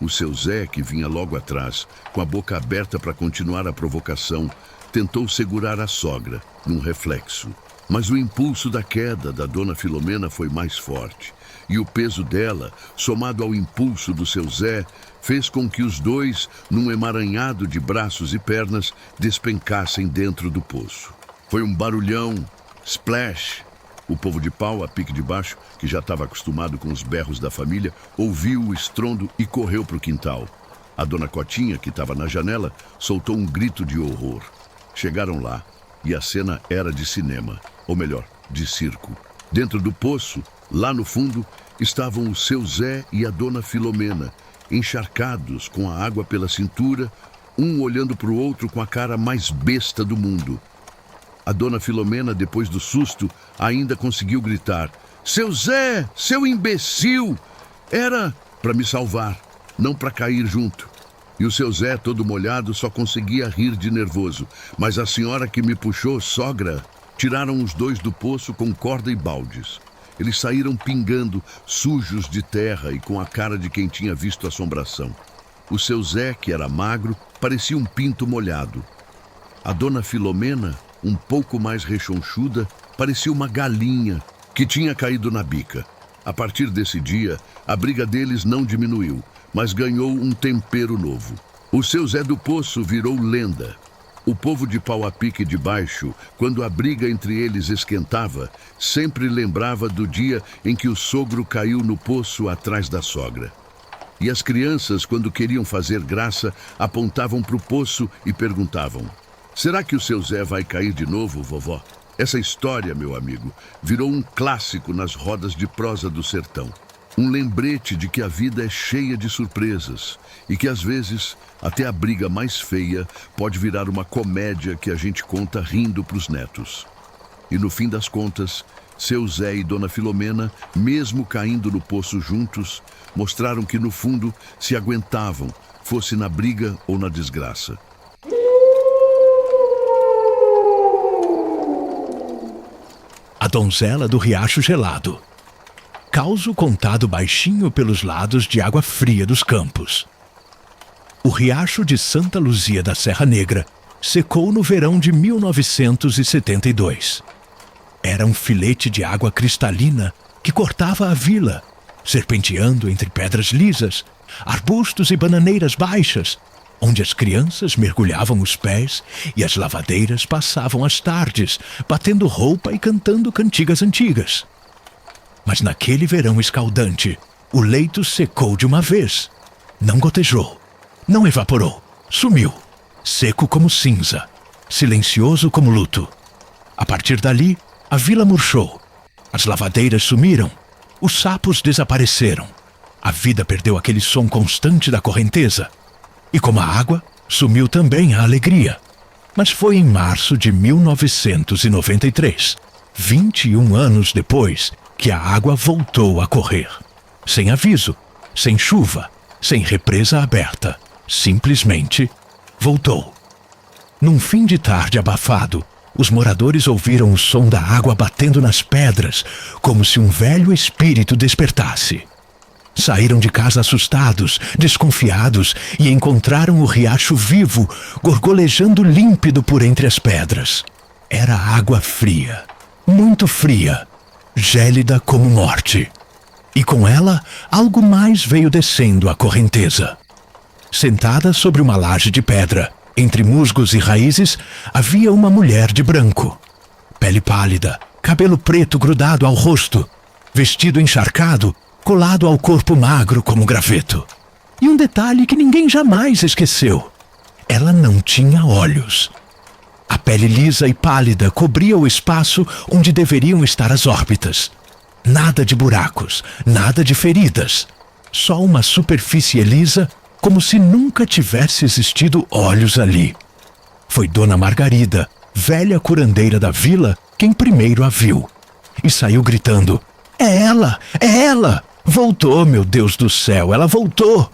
O seu Zé, que vinha logo atrás, com a boca aberta para continuar a provocação, tentou segurar a sogra, num reflexo. Mas o impulso da queda da dona Filomena foi mais forte. E o peso dela, somado ao impulso do seu Zé, fez com que os dois, num emaranhado de braços e pernas, despencassem dentro do poço. Foi um barulhão, splash. O povo de Pau a Pique de Baixo, que já estava acostumado com os berros da família, ouviu o estrondo e correu para o quintal. A dona Cotinha, que estava na janela, soltou um grito de horror. Chegaram lá, e a cena era de cinema, ou melhor, de circo. Dentro do poço, lá no fundo, estavam o seu Zé e a dona Filomena, encharcados com a água pela cintura, um olhando para o outro com a cara mais besta do mundo. A dona Filomena, depois do susto, ainda conseguiu gritar: seu Zé, seu imbecil! Era para me salvar, não para cair junto. E o seu Zé, todo molhado, só conseguia rir de nervoso. Mas a senhora que me puxou, sogra, Tiraram os dois do poço com corda e baldes. Eles saíram pingando, sujos de terra e com a cara de quem tinha visto assombração. O seu Zé, que era magro, parecia um pinto molhado. A dona Filomena, um pouco mais rechonchuda, parecia uma galinha que tinha caído na bica. A partir desse dia, a briga deles não diminuiu, mas ganhou um tempero novo. O seu Zé do Poço virou lenda. O povo de Pau a Pique de Baixo, quando a briga entre eles esquentava, sempre lembrava do dia em que o sogro caiu no poço atrás da sogra. E as crianças, quando queriam fazer graça, apontavam para o poço e perguntavam: será que o seu Zé vai cair de novo, vovó? Essa história, meu amigo, virou um clássico nas rodas de prosa do sertão. Um lembrete de que a vida é cheia de surpresas e que, às vezes, até a briga mais feia pode virar uma comédia que a gente conta rindo para os netos. E, no fim das contas, seu Zé e dona Filomena, mesmo caindo no poço juntos, mostraram que, no fundo, se aguentavam, fosse na briga ou na desgraça. A donzela do riacho gelado. Causo contado baixinho pelos lados de água fria dos campos. O riacho de Santa Luzia da Serra Negra secou no verão de 1972. Era um filete de água cristalina que cortava a vila, serpenteando entre pedras lisas, arbustos e bananeiras baixas, onde as crianças mergulhavam os pés e as lavadeiras passavam as tardes, batendo roupa e cantando cantigas antigas. Mas naquele verão escaldante, o leito secou de uma vez. Não gotejou, não evaporou, sumiu, seco como cinza, silencioso como luto. A partir dali, a vila murchou, as lavadeiras sumiram, os sapos desapareceram. A vida perdeu aquele som constante da correnteza. E como a água, sumiu também a alegria. Mas foi em março de 1993, 21 anos depois, que a água voltou a correr. Sem aviso, sem chuva, sem represa aberta. Simplesmente voltou. Num fim de tarde abafado, os moradores ouviram o som da água batendo nas pedras, como se um velho espírito despertasse. Saíram de casa assustados, desconfiados, e encontraram o riacho vivo, gorgolejando límpido por entre as pedras. Era água fria, muito fria, gélida como morte. E com ela, algo mais veio descendo a correnteza. Sentada sobre uma laje de pedra, entre musgos e raízes, havia uma mulher de branco. Pele pálida, cabelo preto grudado ao rosto, vestido encharcado, colado ao corpo magro como graveto. E um detalhe que ninguém jamais esqueceu: ela não tinha olhos. A pele lisa e pálida cobria o espaço onde deveriam estar as órbitas. Nada de buracos, nada de feridas. Só uma superfície lisa, como se nunca tivesse existido olhos ali. Foi Dona Margarida, velha curandeira da vila, quem primeiro a viu. E saiu gritando: "É ela! É ela! Voltou, meu Deus do céu, ela voltou!"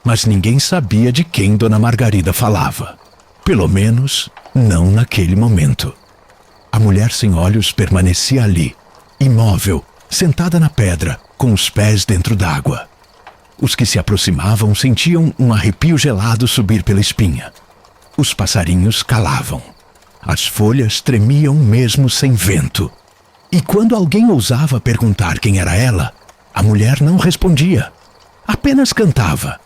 Mas ninguém sabia de quem Dona Margarida falava. Pelo menos, não naquele momento. A mulher sem olhos permanecia ali, imóvel, sentada na pedra, com os pés dentro d'água. Os que se aproximavam sentiam um arrepio gelado subir pela espinha. Os passarinhos calavam. As folhas tremiam mesmo sem vento. E quando alguém ousava perguntar quem era ela, a mulher não respondia. Apenas cantava.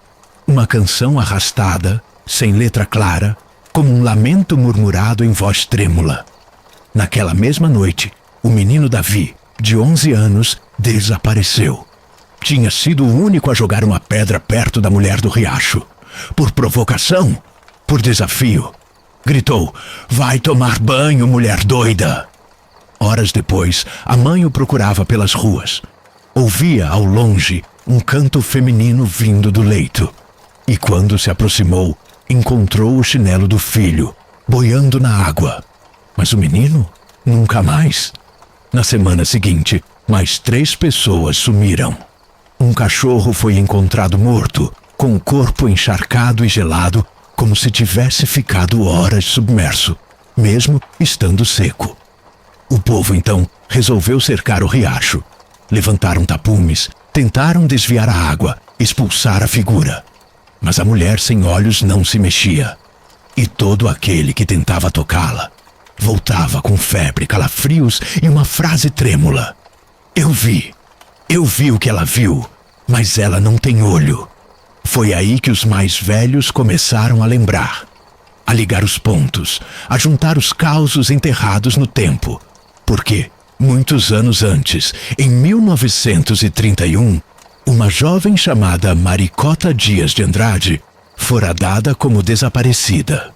Uma canção arrastada, sem letra clara, como um lamento murmurado em voz trêmula. Naquela mesma noite, o menino Davi, de 11 anos, desapareceu. Tinha sido o único a jogar uma pedra perto da mulher do riacho. Por provocação, por desafio. Gritou: "Vai tomar banho, mulher doida!" Horas depois, a mãe o procurava pelas ruas. Ouvia, ao longe, um canto feminino vindo do leito. E quando se aproximou, encontrou o chinelo do filho, boiando na água. Mas o menino, nunca mais. Na semana seguinte, mais 3 pessoas sumiram. Um cachorro foi encontrado morto, com o corpo encharcado e gelado, como se tivesse ficado horas submerso, mesmo estando seco. O povo, então, resolveu cercar o riacho. Levantaram tapumes, tentaram desviar a água, expulsar a figura. Mas a mulher sem olhos não se mexia. E todo aquele que tentava tocá-la voltava com febre, calafrios e uma frase trêmula. Eu vi o que ela viu, mas ela não tem olho. Foi aí que os mais velhos começaram a lembrar, a ligar os pontos, a juntar os causos enterrados no tempo. Porque, muitos anos antes, em 1931, uma jovem chamada Maricota Dias de Andrade fora dada como desaparecida.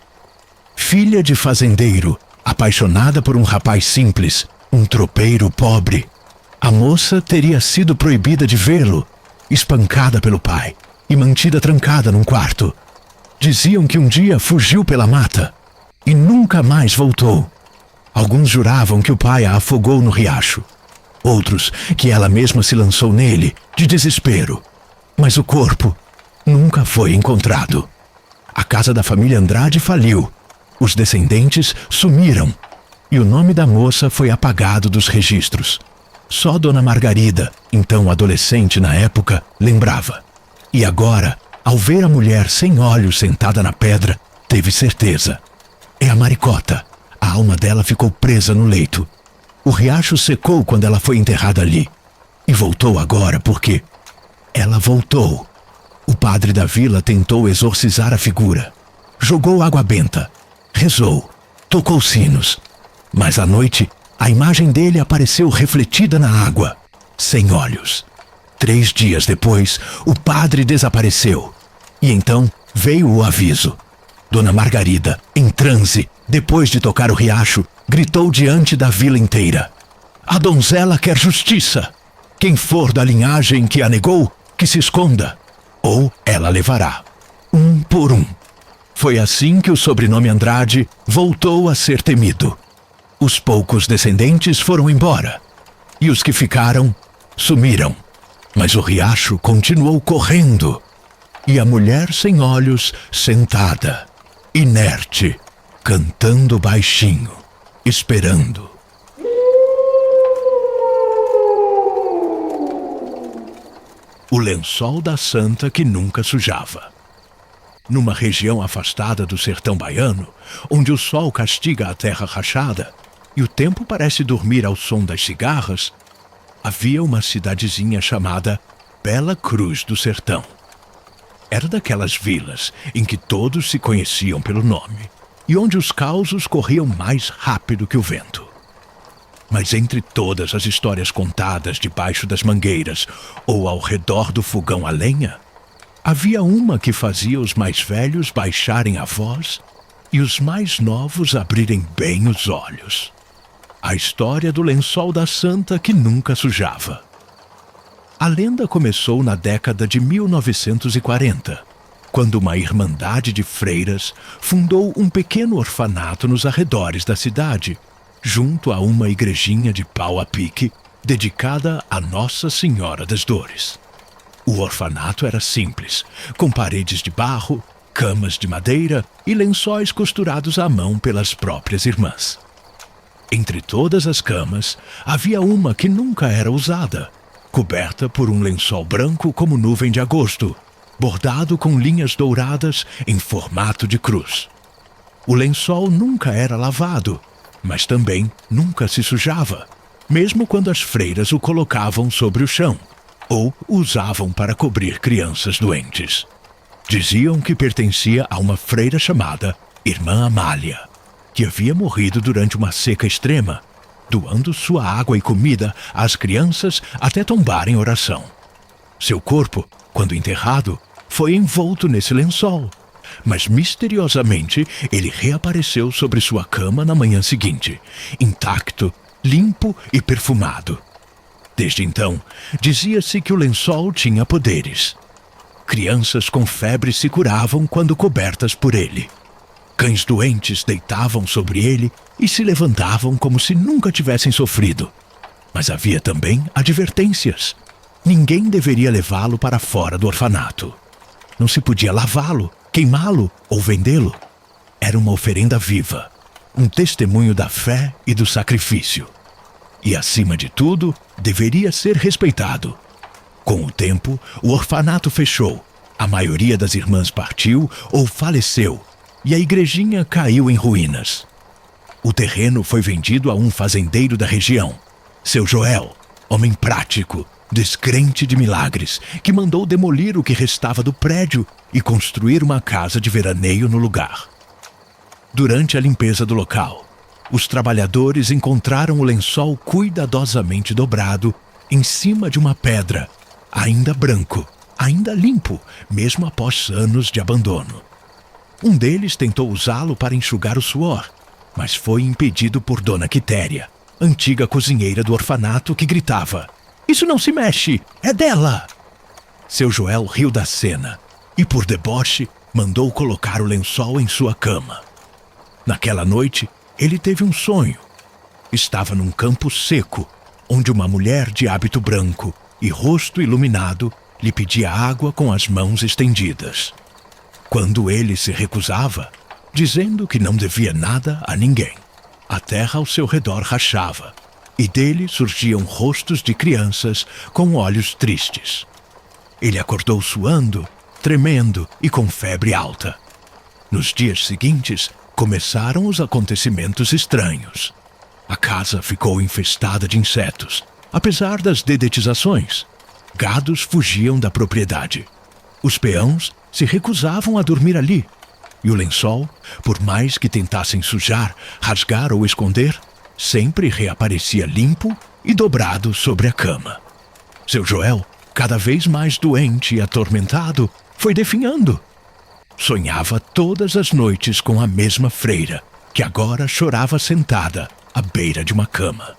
Filha de fazendeiro, apaixonada por um rapaz simples, um tropeiro pobre, a moça teria sido proibida de vê-lo, espancada pelo pai e mantida trancada num quarto. Diziam que um dia fugiu pela mata e nunca mais voltou. Alguns juravam que o pai a afogou no riacho. Outros que ela mesma se lançou nele, de desespero. Mas o corpo nunca foi encontrado. A casa da família Andrade faliu. Os descendentes sumiram. E o nome da moça foi apagado dos registros. Só Dona Margarida, então adolescente na época, lembrava. E agora, ao ver a mulher sem olhos sentada na pedra, teve certeza. É a Maricota. A alma dela ficou presa no leito. O riacho secou quando ela foi enterrada ali. E voltou agora porque ela voltou. O padre da vila tentou exorcizar a figura. Jogou água benta. Rezou. Tocou sinos. Mas à noite, a imagem dele apareceu refletida na água, sem olhos. 3 dias depois, o padre desapareceu. E então veio o aviso. Dona Margarida, em transe, depois de tocar o riacho, gritou diante da vila inteira: a donzela quer justiça. Quem for da linhagem que a negou, que se esconda, ou ela levará, um por um. Foi assim que o sobrenome Andrade voltou a ser temido. Os poucos descendentes foram embora, e os que ficaram sumiram. Mas o riacho continuou correndo, e a mulher sem olhos sentada, inerte, cantando baixinho, esperando. O lençol da santa que nunca sujava. Numa região afastada do sertão baiano, onde o sol castiga a terra rachada e o tempo parece dormir ao som das cigarras, havia uma cidadezinha chamada Bela Cruz do Sertão. Era daquelas vilas em que todos se conheciam pelo nome e onde os causos corriam mais rápido que o vento. Mas entre todas as histórias contadas debaixo das mangueiras ou ao redor do fogão a lenha, havia uma que fazia os mais velhos baixarem a voz e os mais novos abrirem bem os olhos. A história do lençol da santa que nunca sujava. A lenda começou na década de 1940, quando uma irmandade de freiras fundou um pequeno orfanato nos arredores da cidade, junto a uma igrejinha de pau a pique dedicada a Nossa Senhora das Dores. O orfanato era simples, com paredes de barro, camas de madeira e lençóis costurados à mão pelas próprias irmãs. Entre todas as camas, havia uma que nunca era usada, coberta por um lençol branco como nuvem de agosto, bordado com linhas douradas em formato de cruz. O lençol nunca era lavado, mas também nunca se sujava, mesmo quando as freiras o colocavam sobre o chão, ou o usavam para cobrir crianças doentes. Diziam que pertencia a uma freira chamada Irmã Amália, que havia morrido durante uma seca extrema, doando sua água e comida às crianças até tombar em oração. Seu corpo, quando enterrado, foi envolto nesse lençol, mas misteriosamente ele reapareceu sobre sua cama na manhã seguinte, intacto, limpo e perfumado. Desde então, dizia-se que o lençol tinha poderes. Crianças com febre se curavam quando cobertas por ele. Cães doentes deitavam sobre ele e se levantavam como se nunca tivessem sofrido. Mas havia também advertências. Ninguém deveria levá-lo para fora do orfanato. Não se podia lavá-lo, queimá-lo ou vendê-lo. Era uma oferenda viva, um testemunho da fé e do sacrifício. e, acima de tudo, deveria ser respeitado. Com o tempo, o orfanato fechou, a maioria das irmãs partiu ou faleceu, e a igrejinha caiu em ruínas. O terreno foi vendido a um fazendeiro da região, seu Joel, homem prático, descrente de milagres, que mandou demolir o que restava do prédio e construir uma casa de veraneio no lugar. Durante a limpeza do local, os trabalhadores encontraram o lençol cuidadosamente dobrado em cima de uma pedra, ainda branco, ainda limpo, mesmo após anos de abandono. Um deles tentou usá-lo para enxugar o suor, mas foi impedido por Dona Quitéria, antiga cozinheira do orfanato, que gritava: "Isso não se mexe, é dela!" Seu Joel riu da cena e, por deboche, mandou colocar o lençol em sua cama. Naquela noite, ele teve um sonho. Estava num campo seco, onde uma mulher de hábito branco e rosto iluminado lhe pedia água com as mãos estendidas. Quando ele se recusava, dizendo que não devia nada a ninguém, a terra ao seu redor rachava, e dele surgiam rostos de crianças com olhos tristes. Ele acordou suando, tremendo e com febre alta. Nos dias seguintes, começaram os acontecimentos estranhos. A casa ficou infestada de insetos, apesar das dedetizações. Gados fugiam da propriedade. Os peões se recusavam a dormir ali, e o lençol, por mais que tentassem sujar, rasgar ou esconder, sempre reaparecia limpo e dobrado sobre a cama. Seu Joel, cada vez mais doente e atormentado, foi definhando. Sonhava todas as noites com a mesma freira, que agora chorava sentada à beira de uma cama.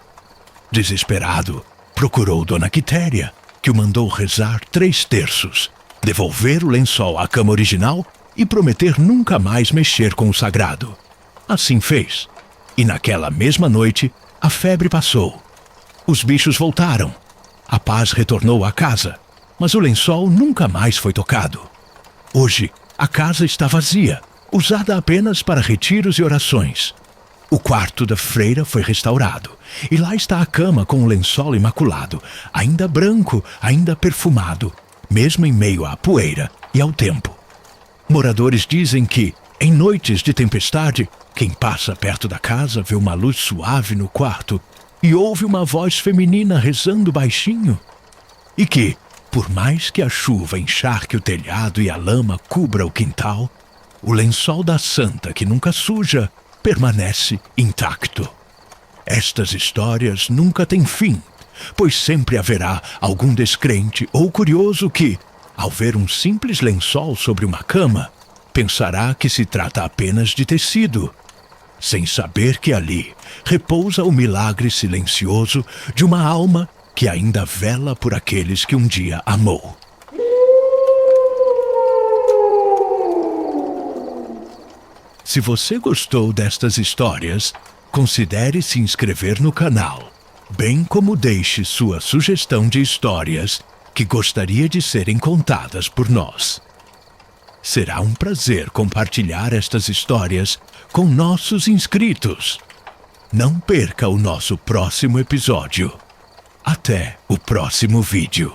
Desesperado, procurou Dona Quitéria, que o mandou rezar 3 terços, devolver o lençol à cama original e prometer nunca mais mexer com o sagrado. Assim fez, e naquela mesma noite a febre passou. Os bichos voltaram, a paz retornou à casa, mas o lençol nunca mais foi tocado. Hoje, a casa está vazia, usada apenas para retiros e orações. O quarto da freira foi restaurado, e lá está a cama com o lençol imaculado, ainda branco, ainda perfumado, mesmo em meio à poeira e ao tempo. Moradores dizem que, em noites de tempestade, quem passa perto da casa vê uma luz suave no quarto e ouve uma voz feminina rezando baixinho. E que, por mais que a chuva encharque o telhado e a lama cubra o quintal, o lençol da santa, que nunca suja, permanece intacto. Estas histórias nunca têm fim, pois sempre haverá algum descrente ou curioso que, ao ver um simples lençol sobre uma cama, pensará que se trata apenas de tecido, sem saber que ali repousa o milagre silencioso de uma alma que ainda vela por aqueles que um dia amou. Se você gostou destas histórias, considere se inscrever no canal, bem como deixe sua sugestão de histórias que gostaria de serem contadas por nós. Será um prazer compartilhar estas histórias com nossos inscritos. Não perca o nosso próximo episódio. Até o próximo vídeo.